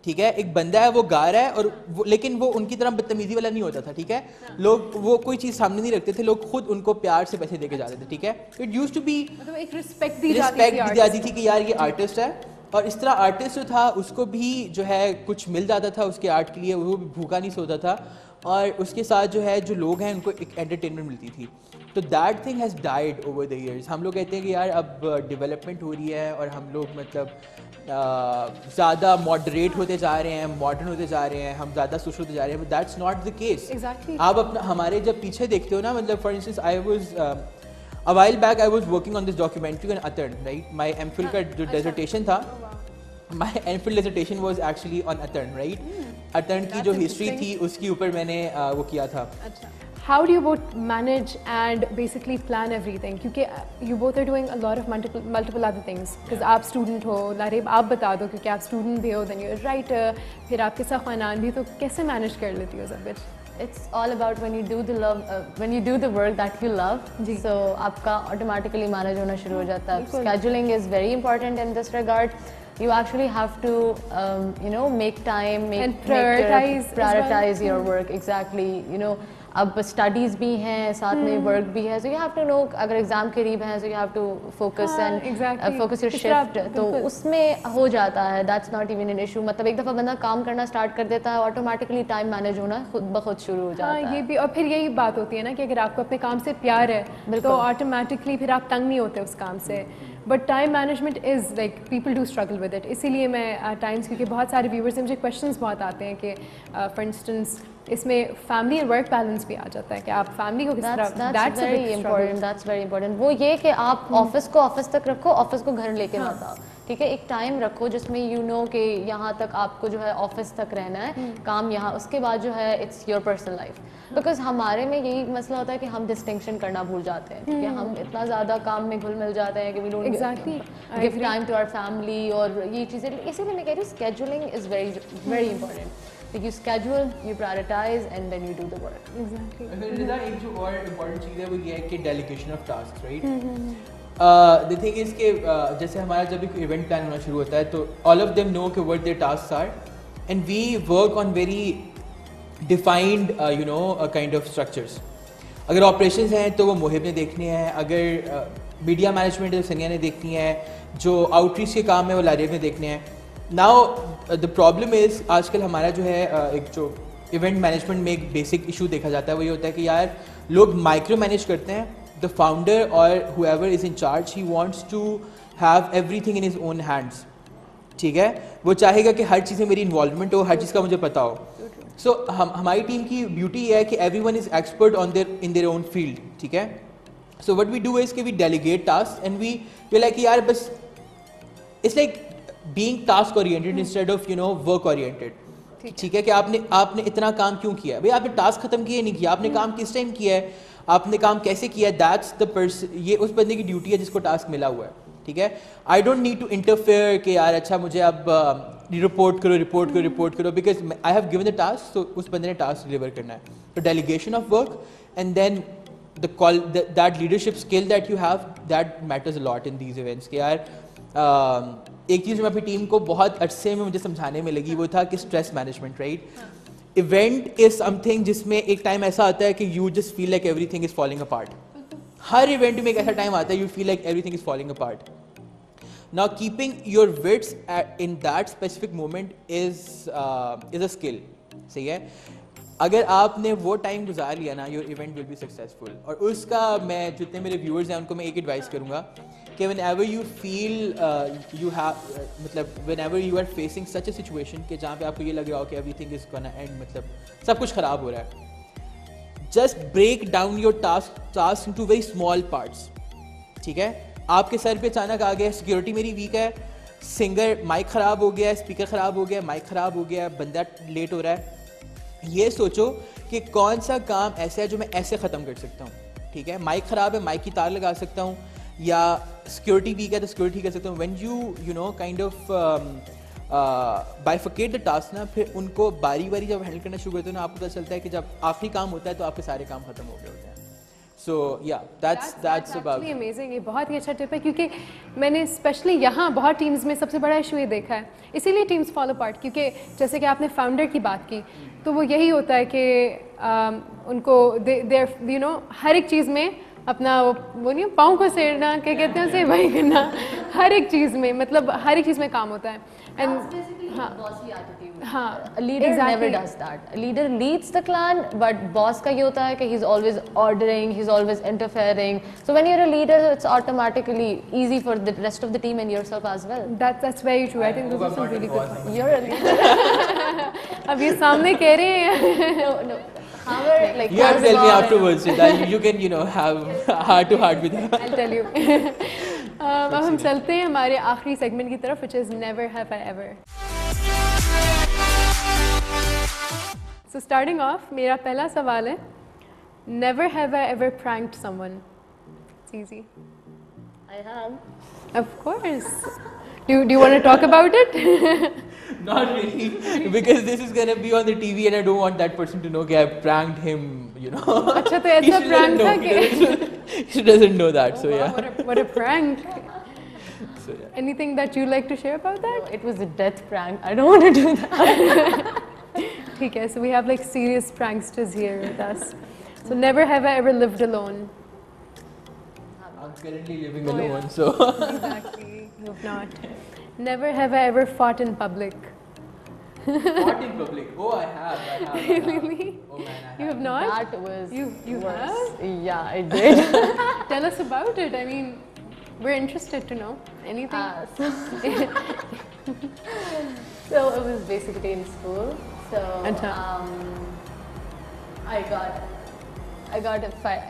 ठीक है? एक बंदा है वो गा रहा है और वो लेकिन वो उनकी तरह बदतमीजी वाला नहीं होता था, ठीक है? लोग वो कोई चीज़ सामने नहीं रखते थे, लोग खुद उनको प्यार से पैसे देके जाते थे, ठीक है? इट यूज्ड टू बी मतलब एक रिस्पेक्ट दी जाती थी कि यार ये आर्टिस्ट है और इस तरह आर्टिस्ट जो था उसको भी जो है कुछ मिल जाता था उसके आर्ट के लिए, वो भी भूखा नहीं सोता था और उसके साथ जो है जो लोग हैं उनको एक एंटरटेनमेंट मिलती थी. तो that thing has died over the years. हम लोग कहते हैं कि यार अब डेवलपमेंट हो रही है और हम लोग मतलब ज़्यादा मॉडरेट होते जा रहे हैं, मॉडर्न होते जा रहे हैं, हम ज़्यादा सोशल होते जा रहे हैं, but that's not the case. आप अपना हमारे जब पीछे देखते हो ना, मतलब for instance I was a while back I was working on this documentary on Atern, right? My MPhil का जो dissertation था, my MPhil dissertation was actually on Atern, right? Atern की जो history थी उसके ऊपर मैंने वो किया था. How do you both manage and basically plan everything? क्योंकि you both are doing a lot of multiple other things. Because आप student हो, लारेब आप बता दो क्योंकि आप student भी हो, then you're a writer, फिर आपके साथ ख़ानदान भी, तो कैसे manage कर लेती हो सब कुछ? It's all about when you do the work that you love. So आपका automatically manage होना शुरू हो जाता है. Scheduling is very important in this regard. You actually have to make time, prioritize your work. Exactly, you know. अब studies भी हैं साथ में वर्क भी है, so you have to know अगर एग्ज़ाम करीब है so you have to focus and focus your shift, तो उसमें हो जाता है. That's not even an issue. मतलब एक दफ़ा बंदा काम करना स्टार्ट कर देता है ऑटोमेटिकली टाइम मैनेज होना खुद ब खुद शुरू हो जाता है. ये भी, और फिर यही बात होती है ना कि अगर आपको अपने काम से प्यार है तो ऑटोमेटिकली फिर आप तंग नहीं होते उस काम से. But time management is like people do struggle with it. इसीलिए मैं टाइम्स क्योंकि बहुत सारे व्यूवर्स से मुझे क्वेश्चंस बहुत आते हैं कि फॉर इंस्टेंस इसमें फैमिली और वर्क बैलेंस भी आ जाता है कि आप फैमिली को किस तरह. That's very important. वो ये कि आप ऑफिस को ऑफिस तक रखो, ऑफिस को घर लेके मत आओ, ठीक है? एक टाइम रखो जिसमें यू नो कि यहाँ तक आपको जो है ऑफिस तक रहना है, काम यहाँ, उसके बाद जो है it's your personal life. Because हमारे में यही मसला होता है कि हम डिस्टिंक्शन करना भूल जाते हैं, ठीक है? हम इतना ज़्यादा काम में घुल मिल जाते हैं कि we don't give time to our family और ये चीज़ें. इसीलिए मैं कह रही हूँ scheduling is very important. You schedule, you prioritize, and then you do the work. Exactly. एक जो और important चीज़ है वो ये है कि delegation of tasks, right? The thing is कि जैसे हमारा जब एक event plan होना शुरू होता है तो all of them know कि what their tasks are, and we work on very defined, kind of structures. अगर operations हैं तो वो मोहिब ने देखनी है, अगर media management है तो सनिया ने देखनी है, जो outreach के काम है वो लारेब ने देखने हैं. नाउ द प्रॉब्लम इज़ आजकल हमारा जो है एक जो इवेंट मैनेजमेंट में एक बेसिक इशू देखा जाता है वो ये होता है कि यार लोग माइक्रो मैनेज करते हैं. द फाउंडर और whoever is in charge, he wants to have everything in his own hands, ठीक है, वो चाहेगा कि हर चीज़ में मेरी इन्वॉल्वमेंट हो, हर चीज़ का मुझे पता हो. सो हमारी टीम की ब्यूटी है कि everyone is expert on in their own field, ठीक है. So what we do is कि we delegate task and we like यार बस it's like being task oriented instead of work oriented, ठीक है, कि आपने इतना काम क्यों किया है भाई, आपने टास्क खत्म किया नहीं किया, आपने काम किस टाइम किया है, आपने काम कैसे किया है, दैट्स द पर्सन, ये उस बंदे की ड्यूटी है जिसको टास्क मिला हुआ है, ठीक है. I don't need to interfere कि यार अच्छा मुझे अब रिपोर्ट करो because I have given the task, तो उस बंदे ने टास्क डिलीवर करना है. तो delegation of work and then that leadership skill that you have, that matters a lot in these events. कि यार एक चीज़ मैं अपनी टीम को बहुत अरसे में मुझे समझाने में लगी, वो था कि stress management, right. Event is something जिसमें एक टाइम ऐसा आता है कि you just feel like everything is falling apart. हर इवेंट में एक ऐसा टाइम आता है you feel like everything is falling apart. Now keeping your wits in that specific moment is a skill, सही है. अगर आपने वो टाइम गुजार लिया ना, your event will be successful. और उसका मैं जितने मेरे व्यूअर्स हैं उनको मैं एक एडवाइस करूँगा कि whenever you feel you have मतलब whenever you are facing such a situation कि जहाँ पे आपको ये लग रहा हो कि everything is gonna end, मतलब सब कुछ ख़राब हो रहा है, just break down your task into very small parts, ठीक है. आपके सर पे अचानक आ गया सिक्योरिटी मेरी वीक है, सिंगर माइक ख़राब हो गया, स्पीकर ख़राब हो गया, माइक ख़राब हो गया, बंदा लेट हो रहा है. ये सोचो कि कौन सा काम ऐसा है जो मैं ऐसे ख़त्म कर सकता हूँ, ठीक है. माइक ख़राब है, माइक की तार लगा सकता हूँ, या सिक्योरिटी वीक है तो सिक्योरिटी कर सकता हूँ. When you know kind of बाइफिकेट the task ना, फिर उनको बारी बारी जब हैंडल करना शुरू करते हो ना, आपको पता चलता है कि जब आखिरी काम होता है तो आपके सारे काम खत्म हो गए होते हैं. सो या दैट्स अबाउट अमेजिंग. ये बहुत ही अच्छा टिप है, क्योंकि मैंने स्पेशली यहाँ बहुत टीम्स में सबसे बड़ा इशू ये देखा है, इसीलिए टीम्स फॉलो अपार्ट. क्योंकि जैसे कि आपने फाउंडर की बात की, तो वो यही होता है कि उनको देर हर एक चीज़ में अपना वो नहीं पाँव को सेड़ना, क्या कहते हैं उसे, वही करना. हर एक चीज़ में, मतलब हर एक चीज़ में काम होता है. एंड हाँ, leader never does that. Leader leads the clan, but boss का ये होता है कि he is always ordering, he is always interfering. So when you are a leader it's automatically easy for the rest of the team and yourself as well. That's very true. I think this is some really good point. You're a leader. अब ये सामने कह रहे हैं. No. Like you have to tell me afterwards so that you can have heart to heart with her. I'll tell you. अब हम चलते हैं हमारे आखिरी सेगमेंट की तरफ, which is never have I ever. So starting off, मेरा पहला सवाल है, never have I ever pranked someone. It's easy. I have. Of course. Do you want to talk about it? Not really, because this is gonna be on the TV and I don't want that person to know that I pranked him, अच्छा, तो ऐसा prank था कि he doesn't know that, so yeah. What a prank. So yeah. Anything that you like to share about that? It was a death prank. I don't want to do that. ठीक है, so we have like serious pranksters here with us. So never have I ever lived alone. I'm currently living alone, so. Exactly, you have not. Never have I ever fought in public. Fought in public? Oh, I have. Really? Oh man, I have. You have not? That was You worse. have? Yeah, I did. Tell us about it. I mean, we're interested to know anything. So it was basically in school. So I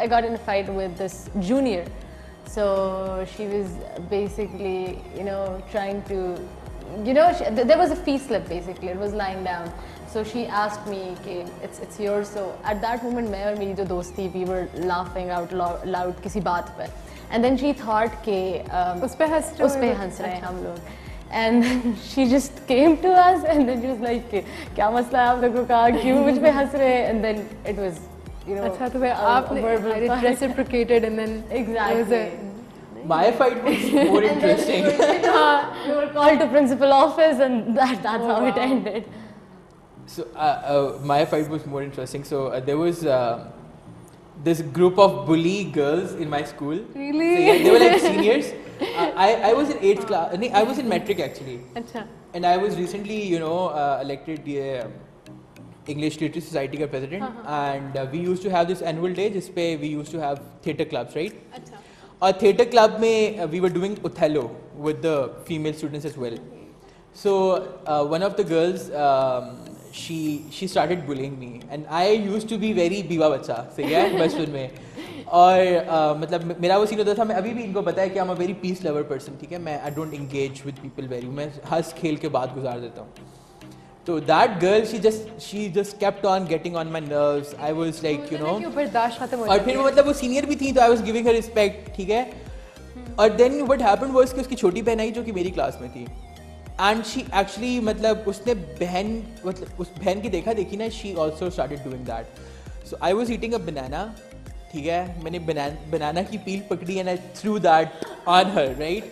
got in a fight with this junior. So she was basically, trying to, there was a fee slip basically. It was lying down. So she asked me, "Okay, it's yours." So at that moment, मैं और मेरी जो दोस्त थी, we were laughing out loud किसी बात पर. And then she thought कि उस पे हंस रहे हैं हम लोग. And then she just came to us and then she was like, क्या मसला है आप लोगों का, क्यों मुझ पे हंस रहे हैं? And then it was, अच्छा, तो फिर आपने reciprocated and then exactly. My fight was more interesting. We were called to principal office and that's how it ended. So my fight was more interesting. So there was this group of bully girls in my school. Really? So, yeah, they were like seniors. I was in 8th class. I was in metric actually. अच्छा. And I was recently, elected the English Literacy Society का president. And we used to have this annual day जिसपे we used to have theatre clubs, right? अच्छा. और theatre club में we were doing Othello with the female students as well. So one of the girls, she started bullying me, and I used to be very बीवा बच्चा, सही है बचपन में. और मतलब मेरा वो सीन होता था, मैं अभी भी इनको पता है कि I'm a very peace lover person, ठीक है. मैं I don't engage with people very, मैं हंस खेल के बाद गुजार देता हूँ. तो that girl, she just kept on getting on my nerves. I was like, you know, बर्दाश्त खत्म हो और फिर वो मतलब वो सीनियर भी थी, तो I was giving her respect, ठीक है. और then what happened was कि उसकी छोटी बहन आई जो कि मेरी क्लास में थी. एंड शी एक्चुअली मतलब उसने मतलब उस बहन की देखी ना, she also started doing that. So I was eating a banana, ठीक है. मैंने बनाना की पील पकड़ी and I threw that on her, right.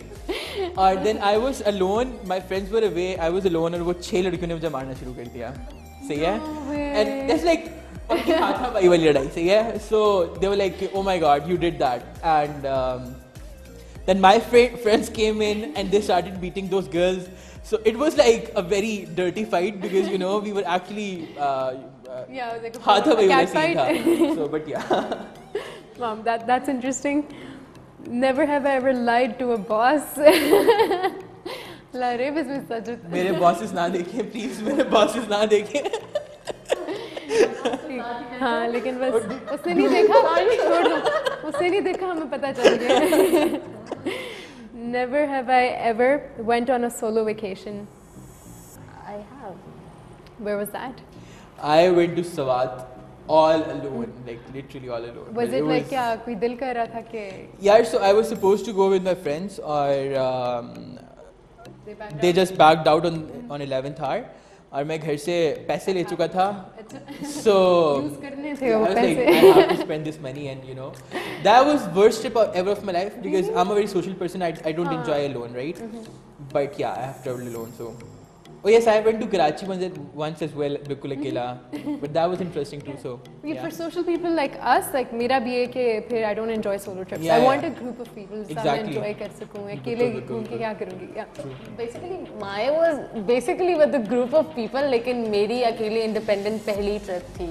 और then I was alone, my friends were away, I was alone, और वो 6 लड़कियों ने मुझे मारना शुरू कर दिया, सही है. एंड दैट्स लाइक पक्की हाथापाई वाली लड़ाई, सही है. So they were like, oh my god you did that. And then my friends came in and they started beating those girls. So it was like a very dirty fight because, you know, we were actually yeah, it was like हाथापाई वाला cat scene fight. था. So but yeah. Mom, that's interesting. Never have I ever lied to a boss. लारे बस में सच. मेरे bosses ना देखें please, मेरे bosses ना देखें. हाँ लेकिन बस उसने नहीं देखा, छोड़ दो, उसने नहीं देखा, हमें पता चल गया. Never have I ever went on a solo vacation. I have. Where was that? I went to Swat all alone, like literally all alone. Was it like क्या कोई दिल कर रहा था कि? Yeah, so I was supposed to go with my friends, or they just backed out on 11th hour. और मैं घर से पैसे ले चुका था, so यूज करने थे I वो was like, पैसे. I have to spend this money, and you know, that was worst trip ever of my life because I'm a very social person. I don't enjoy alone, right? But yeah, I have traveled alone. So, oh yes, I went to Karachi once as well, बिल्कुल अकेला. But that was interesting too. So For social people like us, like मेरा भी है कि फिर I don't enjoy solo trips. Yeah, I yeah. want a group of people जिससे मैं Exactly. enjoy कर सकूँ. अकेले बिल्कुल, घूम के क्या करूँगी? Yeah. Basically, mine was basically with a group of people, लेकिन मेरी अकेले independent पहली trip थी.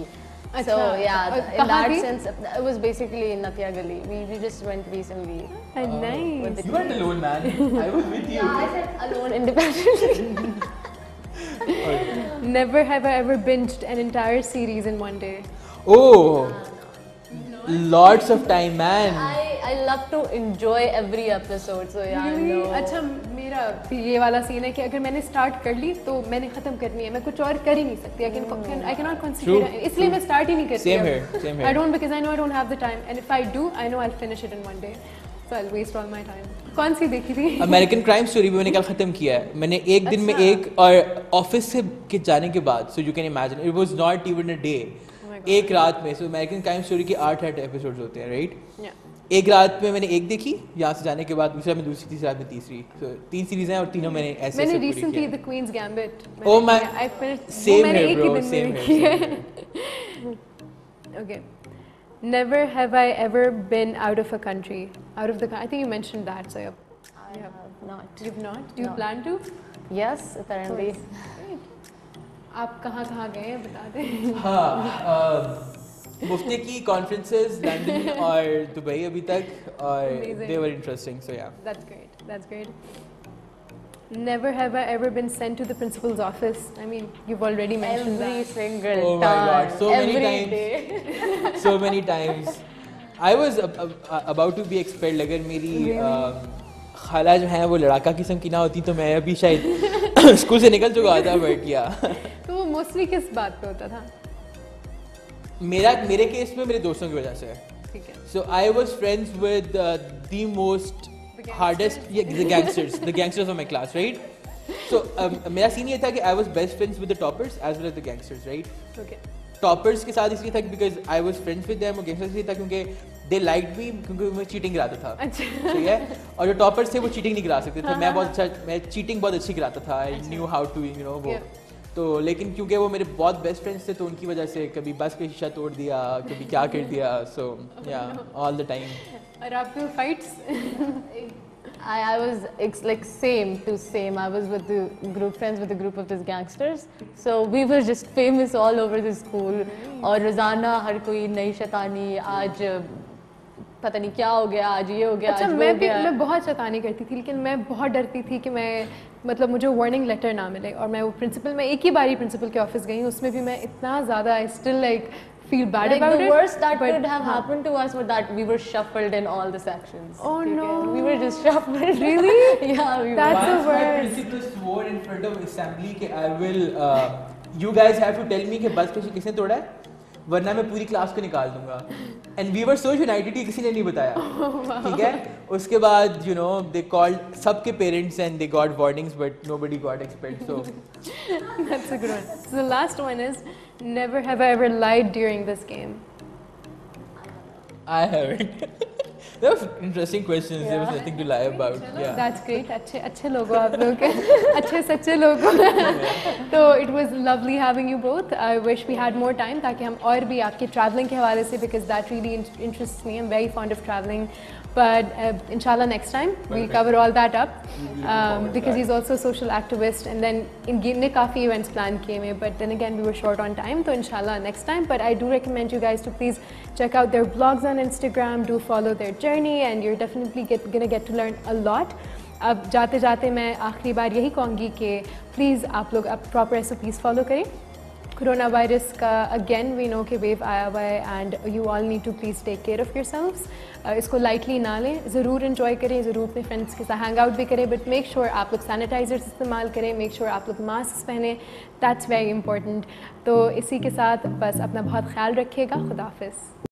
So अच्छा, yeah, और in कहाँ that थी? sense, it was basically in Natia Gali. We just went recently. Nice. with the you weren't alone, man. I was with you. Yeah, I said alone, independently. Never have I ever binged an entire series in one day. Oh, lots of time, man. I love to enjoy every episode. So yeah, Really? no. अच्छा मेरा भी ये वाला scene है कि अगर मैंने start कर ली तो मैंने खत्म करनी है, मैं कुछ और कर ही नहीं सकती. I cannot concentrate. True, इसलिए मैं स्टार्ट ही नहीं करती. Same अब. here, same here. I don't because I know I don't have the time, and if I do, I know I'll finish it in one day. So I'll waste all my time. कौन सी देखी थी? American crime story भी मैंने कल ख़त्म किया है. मैंने एक दिन में एक, और ऑफिस से के जाने के बाद, so you can imagine it was not even a day. एक रात में. सो अमेरिकन क्राइम स्टोरी के 8 एपिसोड्स होते हैं, राइट? एक रात में मैंने एक देखी, यहाँ से जाने के बाद दूसरा में दूसरी, तीसरी रात में तीसरी. So 3 सीरीज हैं और तीनों मैंने ऐसे मैंने पूरी recently की. The Queen's Gambit. Oh my, I finished. same मैंने here, एक ही bro. दिन में Same देखी here. है. Same here. Okay. Never have I ever been out of a country. Out of the I think you mentioned that, so I have not. you've not. Do you No. plan to? Yes, apparently. आप कहाँ गए हैं बता दें. हाँ, मुफ्ती की conferences London और Dubai अभी तक, और Amazing. they were interesting, so yeah. That's great. That's great. Never have I ever been sent to the principal's office. I mean, you've already mentioned Every that. single Oh my time. God, so many every times. day. So many times. I was about to be expelled. अगर मेरी खाला जो है वो लड़ाका किस्म की ना होती तो मैं अभी शायद स्कूल से निकल चुका था, बट या. तो वो मोस्टली किस बात पे होता था? मेरे केस में मेरे दोस्तों की वजह से. ठीक है. So I was friends with the most hardest, the gangsters of my class, right? So मेरा सीन ये था कि I was best friends with the toppers as well as the gangsters, right? Okay. Toppers के साथ इसलिए था because I was friends with them, और gangsters इसलिए था क्योंकि they liked me, क्योंकि मैं चीटिंग कराता था. अच्छा. ठीक है. और जो टॉपर्स थे वो चीटिंग नहीं करा सकते थे. मैं चीटिंग बहुत अच्छी कराता था. I knew how to, you know, वो. तो लेकिन क्योंकि वो मेरे बहुत बेस्ट फ्रेंड्स थे तो उनकी वजह से कभी बस का शीशा तोड़ दिया, कभी क्या कर दिया. सो या ऑल द टाइम. और आपके fights? I was like same to same. I was with the friends with a group of these gangsters. So we were just famous all over the school. और रोज़ाना हर कोई नई शैतानी. आज पता नहीं क्या हो गया, आज ये हो गया, अच्छा आज वो मैं हो भी गया। मैं बहुत शैतानी करती थी, लेकिन मैं बहुत डरती थी कि मैं मतलब मुझे वार्निंग लेटर ना मिले, और मैं वो प्रिंसिपल, मैं एक ही बारी प्रिंसिपल के ऑफिस गई, उसमें भी मैं इतना ज़्यादा I still like feel bad Like about the it. worst that but could have हाँ. happened to us was that we were shuffled in all the sections. Oh ठीक है? no. We were just shuffled. Really? Yeah, we were. That's the Once my worst. principal swore in front of assembly कि I will you guys have to tell me कि बस किसी किसने तोड़ा है, वरना मैं पूरी क्लास को निकाल दूंगा. And we were so united कि किसी ने नहीं बताया. ठीक है. उसके बाद you know they called सबके parents and they got warnings but nobody got expelled. So That's a good one. So the last one is, never have I ever lied during this game. I haven't. That was interesting questions. There was Yeah. nothing to lie about. Yeah. That's great. अच्छे अच्छे लोग हो आप लोग, अच्छे सच्चे लोग हो. तो it was lovely having you both. I wish we had more time ताकि हम और भी आपके traveling के हवाले से, because that really interests me. I'm very fond of traveling. But inshallah next time we'll Perfect. cover all that up, Looking forward to because that. he's also a social activist, and then in काफ़ी events plan किए हुए, but then again we were short on time, so inshallah next time. But I do recommend you guys to please check out their blogs on Instagram, do follow their journey, and you're definitely gonna get to learn a lot. अब जाते जाते मैं आखिरी बार यही कहूँगी कि please आप लोग अब प्रॉपर SOPs फॉलो करें. कोरोना वायरस का अगेन वी नो कि वेव आया हुआ है, and you all need to please take care of yourselves. इसको लाइटली ना लें, ज़रूर इन्जॉय करें, ज़रूर अपने फ्रेंड्स के साथ हैंग आउट भी करें, बट मेक श्योर आप लोग सैनिटाइजर्स इस्तेमाल करें, मेक श्योर आप लोग मास्क पहने, दैट्स वेरी इंपॉर्टेंट. तो इसी के साथ बस अपना बहुत ख्याल रखिएगा. खुदा हाफिज़.